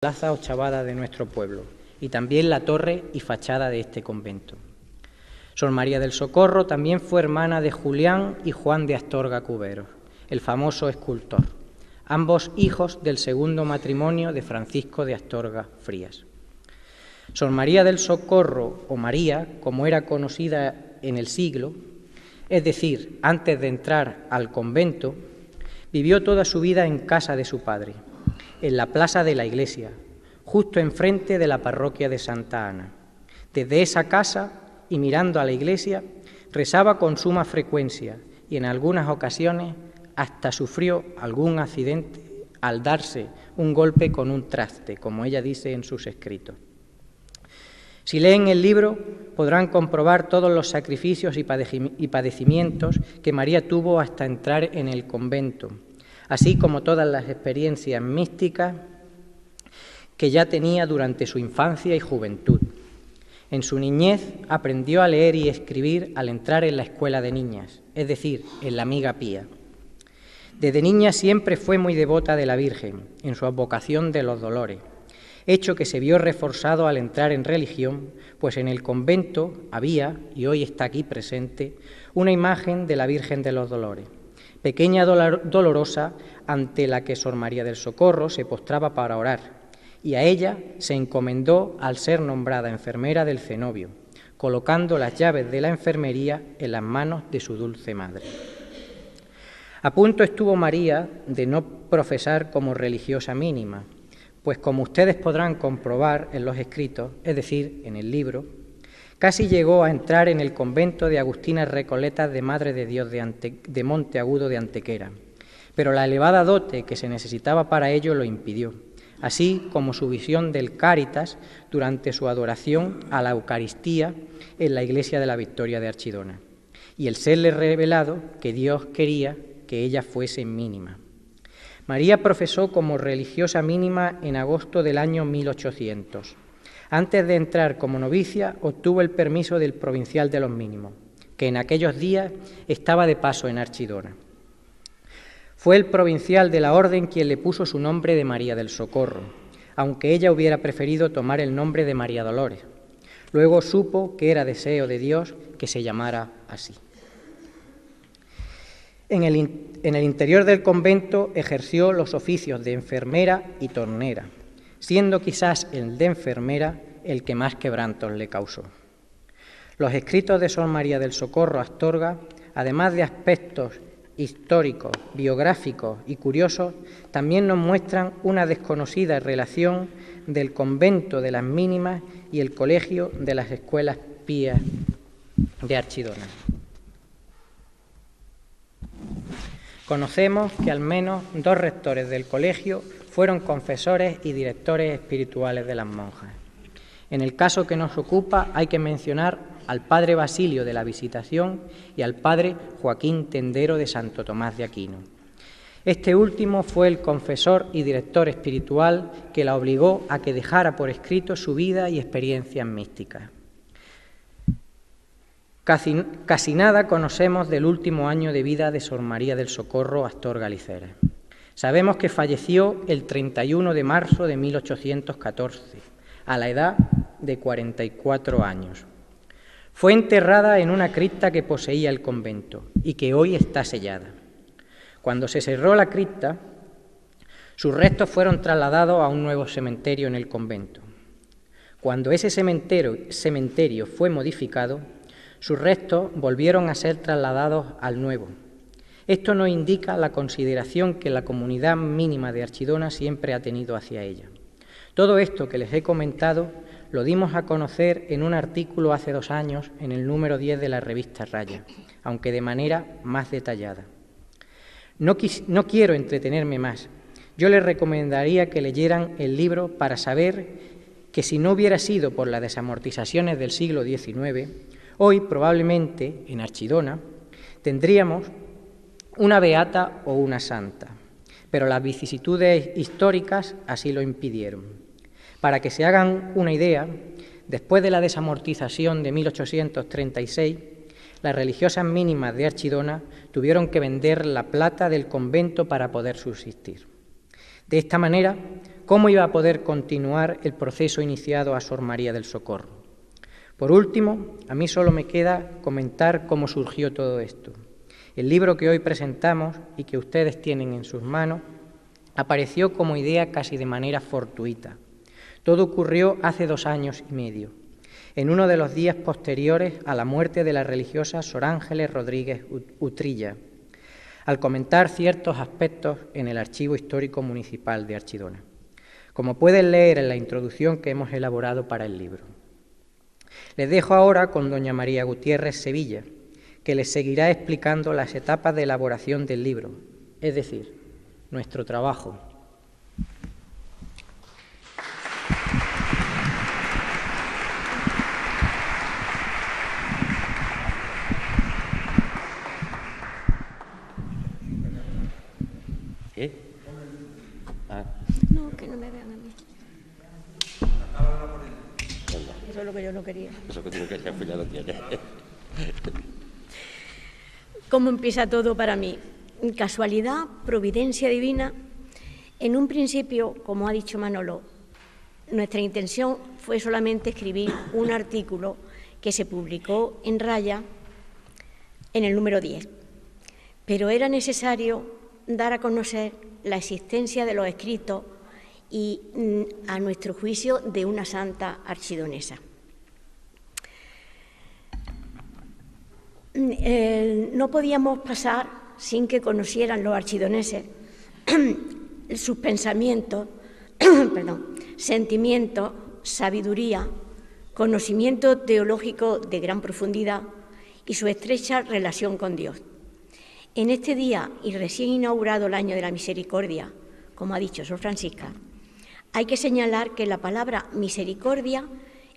plaza ochavada de nuestro pueblo y también la torre y fachada de este convento. Sor María del Socorro también fue hermana de Julián y Juan de Astorga Cubero, el famoso escultor, ambos hijos del segundo matrimonio de Francisco de Astorga Frías. Sor María del Socorro, o María, como era conocida en el siglo, es decir, antes de entrar al convento, vivió toda su vida en casa de su padre, en la plaza de la iglesia, justo enfrente de la parroquia de Santa Ana. Desde esa casa y mirando a la iglesia, rezaba con suma frecuencia y en algunas ocasiones hasta sufrió algún accidente al darse un golpe con un traste, como ella dice en sus escritos. Si leen el libro, podrán comprobar todos los sacrificios y padecimientos que María tuvo hasta entrar en el convento, así como todas las experiencias místicas que ya tenía durante su infancia y juventud. En su niñez aprendió a leer y escribir al entrar en la escuela de niñas, es decir, en la Amiga Pía. Desde niña siempre fue muy devota de la Virgen, en su advocación de los dolores, hecho que se vio reforzado al entrar en religión, pues en el convento había, y hoy está aquí presente, una imagen de la Virgen de los Dolores, pequeña dolorosa ante la que Sor María del Socorro se postraba para orar, y a ella se encomendó al ser nombrada enfermera del cenobio, colocando las llaves de la enfermería en las manos de su dulce madre. A punto estuvo María de no profesar como religiosa mínima, pues como ustedes podrán comprobar en los escritos, es decir, en el libro, casi llegó a entrar en el convento de Agustinas Recoletas de Madre de Dios de Monte Agudo de Antequera, pero la elevada dote que se necesitaba para ello lo impidió, así como su visión del Cáritas durante su adoración a la Eucaristía en la iglesia de la Victoria de Archidona, y el serle revelado que Dios quería que ella fuese mínima. María profesó como religiosa mínima en agosto del año 1800. Antes de entrar como novicia, obtuvo el permiso del provincial de los mínimos, que en aquellos días estaba de paso en Archidona. Fue el provincial de la orden quien le puso su nombre de María del Socorro, aunque ella hubiera preferido tomar el nombre de María Dolores. Luego supo que era deseo de Dios que se llamara así. En el interior del convento ejerció los oficios de enfermera y tornera, siendo quizás el de enfermera el que más quebrantos le causó. Los escritos de Sor María del Socorro Astorga, además de aspectos históricos, biográficos y curiosos, también nos muestran una desconocida relación del convento de las mínimas y el colegio de las escuelas pías de Archidona. Conocemos que al menos 2 rectores del colegio fueron confesores y directores espirituales de las monjas. En el caso que nos ocupa hay que mencionar al padre Basilio de la Visitación y al padre Joaquín Tendero de Santo Tomás de Aquino. Este último fue el confesor y director espiritual que la obligó a que dejara por escrito su vida y experiencias místicas. Casi nada conocemos del último año de vida de Sor María del Socorro Astorga Licera. Sabemos que falleció el 31 de marzo de 1814, a la edad de 44 años. Fue enterrada en una cripta que poseía el convento y que hoy está sellada. Cuando se cerró la cripta, sus restos fueron trasladados a un nuevo cementerio en el convento. Cuando ese cementerio fue modificado, sus restos volvieron a ser trasladados al nuevo. Esto nos indica la consideración que la comunidad mínima de Archidona siempre ha tenido hacia ella. Todo esto que les he comentado lo dimos a conocer en un artículo hace 2 años en el número 10 de la revista Raya, aunque de manera más detallada. No quiero entretenerme más. Yo les recomendaría que leyeran el libro para saber que si no hubiera sido por las desamortizaciones del siglo XIX, hoy probablemente en Archidona tendríamos una beata o una santa, pero las vicisitudes históricas así lo impidieron. Para que se hagan una idea, después de la desamortización de 1836, las religiosas mínimas de Archidona tuvieron que vender la plata del convento para poder subsistir. De esta manera, cómo iba a poder continuar el proceso iniciado a Sor María del Socorro. Por último, a mí solo me queda comentar cómo surgió todo esto. El libro que hoy presentamos y que ustedes tienen en sus manos apareció como idea casi de manera fortuita. Todo ocurrió hace 2 años y medio, en uno de los días posteriores a la muerte de la religiosa Sor Ángeles Rodríguez Utrilla, al comentar ciertos aspectos en el Archivo Histórico Municipal de Archidona, como pueden leer en la introducción que hemos elaborado para el libro. Les dejo ahora con doña María Gutiérrez Sevilla, que les seguirá explicando las etapas de elaboración del libro, es decir, nuestro trabajo. No, que no me vean a mí. Eso es lo que yo no quería. Eso que tú no querías, pues ya lo tienes. ¿Cómo empieza todo para mí? Casualidad, providencia divina. En un principio, como ha dicho Manolo, nuestra intención fue solamente escribir un artículo que se publicó en Raya en el número 10. Pero era necesario dar a conocer la existencia de los escritos y, a nuestro juicio, de una santa archidonesa. No podíamos pasar sin que conocieran los archidoneses sus pensamientos, sentimientos, sabiduría, conocimiento teológico de gran profundidad y su estrecha relación con Dios. En este día, y recién inaugurado el Año de la Misericordia, como ha dicho Sor Francisca, hay que señalar que la palabra misericordia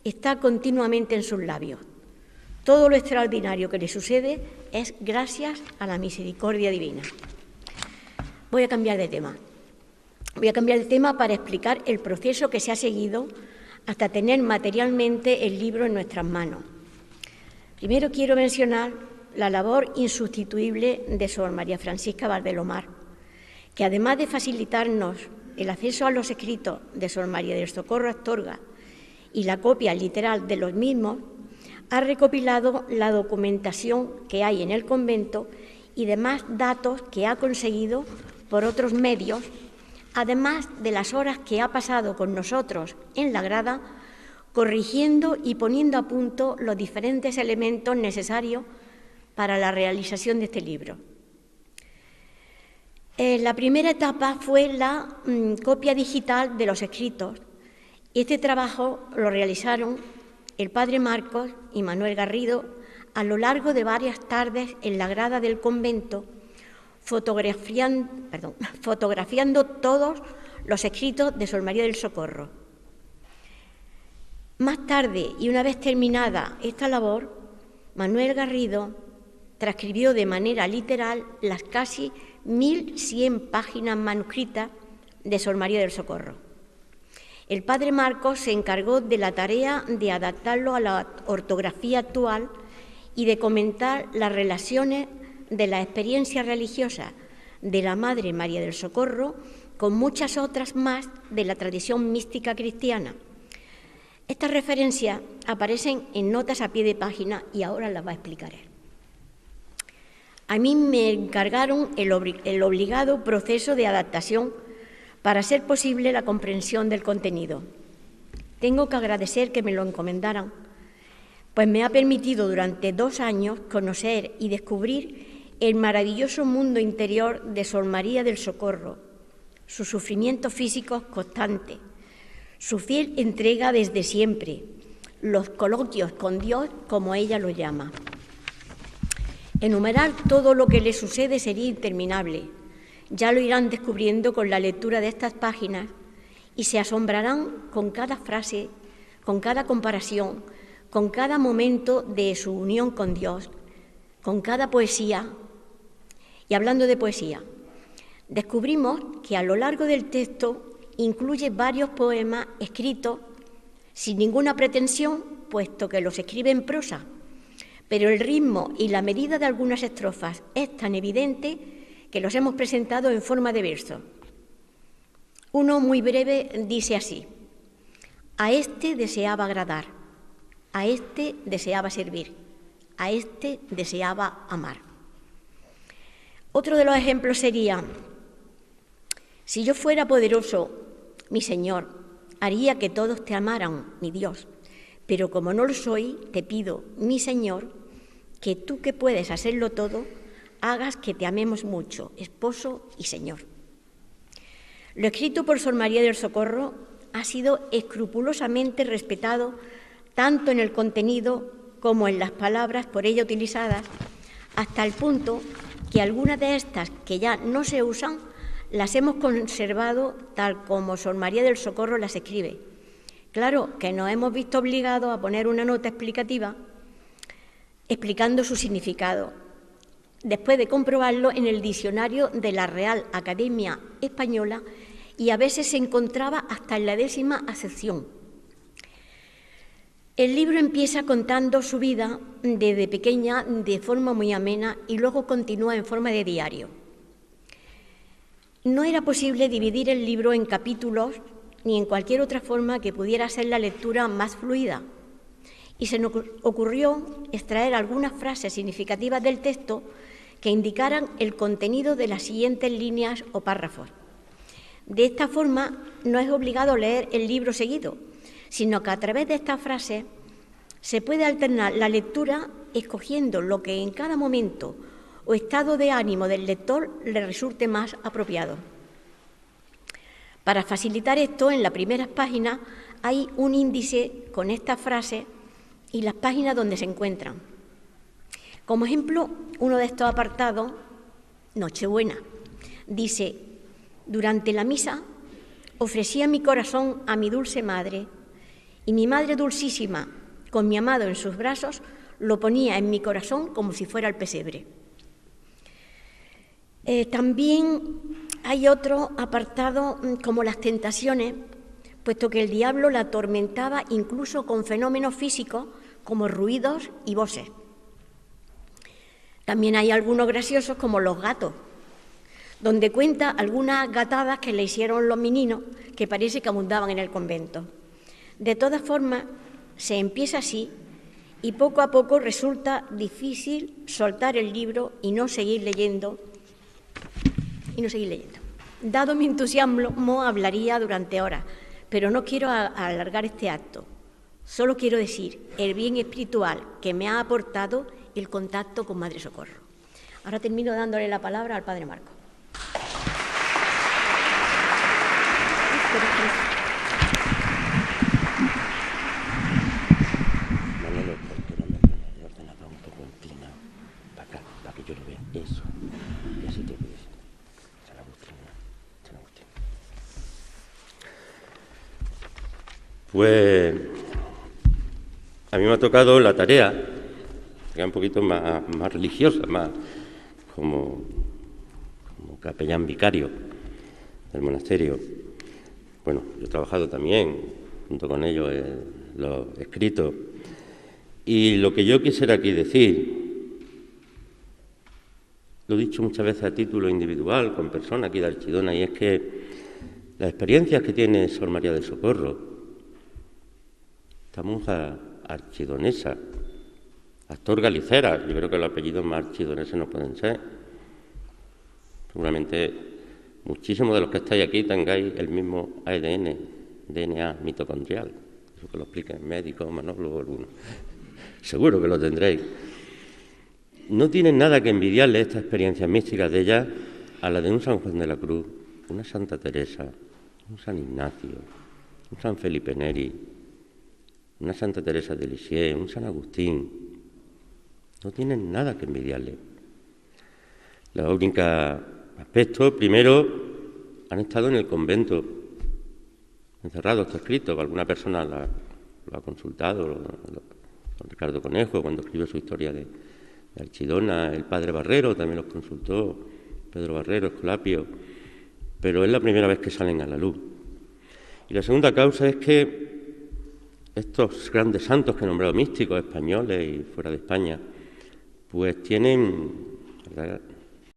está continuamente en sus labios. Todo lo extraordinario que le sucede es gracias a la misericordia divina. Voy a cambiar de tema. Voy a cambiar de tema para explicar el proceso que se ha seguido hasta tener materialmente el libro en nuestras manos. Primero quiero mencionar la labor insustituible de Sor María Francisca Valdelomar, que además de facilitarnos el acceso a los escritos de Sor María del Socorro Astorga y la copia literal de los mismos, ha recopilado la documentación que hay en el convento y demás datos que ha conseguido por otros medios, además de las horas que ha pasado con nosotros en la grada, corrigiendo y poniendo a punto los diferentes elementos necesarios para la realización de este libro. La primera etapa fue la copia digital de los escritos. Este trabajo lo realizaron el padre Marcos y Manuel Garrido a lo largo de varias tardes en la grada del convento, fotografiando todos los escritos de Sor María del Socorro. Más tarde, y una vez terminada esta labor, Manuel Garrido transcribió de manera literal las casi 1.100 páginas manuscritas de Sor María del Socorro. El padre Marcos se encargó de la tarea de adaptarlo a la ortografía actual y de comentar las relaciones de la experiencia religiosa de la Madre María del Socorro con muchas otras más de la tradición mística cristiana. Estas referencias aparecen en notas a pie de página y ahora las va a explicar él. A mí me encargaron el obligado proceso de adaptación para hacer posible la comprensión del contenido. Tengo que agradecer que me lo encomendaran, pues me ha permitido durante 2 años conocer y descubrir el maravilloso mundo interior de Sor María del Socorro, sus sufrimientos físicos constantes, su fiel entrega desde siempre, los coloquios con Dios, como ella lo llama. Enumerar todo lo que le sucede sería interminable. Ya lo irán descubriendo con la lectura de estas páginas y se asombrarán con cada frase, con cada comparación, con cada momento de su unión con Dios, con cada poesía. Y hablando de poesía, descubrimos que a lo largo del texto incluye varios poemas escritos sin ninguna pretensión, puesto que los escribe en prosa, pero el ritmo y la medida de algunas estrofas es tan evidente que los hemos presentado en forma de verso. Uno muy breve dice así: a este deseaba agradar, a este deseaba servir, a este deseaba amar. Otro de los ejemplos sería: si yo fuera poderoso, mi Señor, haría que todos te amaran, mi Dios, pero como no lo soy, te pido, mi Señor, que tú que puedes hacerlo todo, hagas que te amemos mucho, esposo y Señor. Lo escrito por Sor María del Socorro ha sido escrupulosamente respetado tanto en el contenido como en las palabras por ella utilizadas, hasta el punto que algunas de estas que ya no se usan las hemos conservado tal como Sor María del Socorro las escribe. Claro que nos hemos visto obligados a poner una nota explicativa explicando su significado, después de comprobarlo en el diccionario de la Real Academia Española, y a veces se encontraba hasta en la 10ª acepción. El libro empieza contando su vida desde pequeña de forma muy amena y luego continúa en forma de diario. No era posible dividir el libro en capítulos ni en cualquier otra forma que pudiera ser la lectura más fluida, y se nos ocurrió extraer algunas frases significativas del texto que indicaran el contenido de las siguientes líneas o párrafos. De esta forma, no es obligado leer el libro seguido, sino que a través de estas frases se puede alternar la lectura escogiendo lo que en cada momento o estado de ánimo del lector le resulte más apropiado. Para facilitar esto, en las primeras páginas hay un índice con estas frases y las páginas donde se encuentran. Como ejemplo, uno de estos apartados, Nochebuena, dice: durante la misa ofrecía mi corazón a mi dulce madre, y mi madre dulcísima, con mi amado en sus brazos, lo ponía en mi corazón como si fuera el pesebre. También hay otro apartado como las tentaciones, puesto que el diablo la atormentaba incluso con fenómenos físicos como ruidos y voces. También hay algunos graciosos como los gatos, donde cuenta algunas gatadas que le hicieron los meninos que parece que abundaban en el convento. De todas formas, se empieza así y poco a poco resulta difícil soltar el libro y no seguir leyendo. Dado mi entusiasmo, hablaría durante horas, pero no quiero alargar este acto. Solo quiero decir el bien espiritual que me ha aportado el contacto con Madre Socorro. Ahora termino dándole la palabra al Padre Marco. Manolo, ¿por qué no me pones el ordenador un poco inclinado? Para acá, para que yo lo vea. Eso. Y así te ves. San Agustín. Pues a mí me ha tocado la tarea, que es un poquito más religiosa, más como capellán vicario del monasterio. Bueno, yo he trabajado también, junto con ellos, los escritos. Y lo que yo quisiera aquí decir, lo he dicho muchas veces a título individual, con personas aquí de Archidona, y es que las experiencias que tiene Sor María del Socorro, esta monja archidonesa, Astorga Licera, yo creo que los apellidos más archidoneses no pueden ser. Seguramente muchísimos de los que estáis aquí tengáis el mismo ADN, DNA mitocondrial. Eso que lo expliquen médicos, Manolo o alguno. Seguro que lo tendréis. No tienen nada que envidiarle estas experiencias místicas de ella a la de un San Juan de la Cruz, una Santa Teresa, un San Ignacio, un San Felipe Neri, una Santa Teresa de Lisieux, un San Agustín. No tienen nada que envidiarle. La única aspecto, primero, han estado en el convento, encerrados, está escrito, alguna persona lo ha consultado, con Ricardo Conejo, cuando escribió su historia de Archidona, el padre Barrero también los consultó, Pedro Barrero, Escolapio, pero es la primera vez que salen a la luz. Y la segunda causa es que estos grandes santos que he nombrado místicos, españoles y fuera de España, pues tienen, ¿verdad?,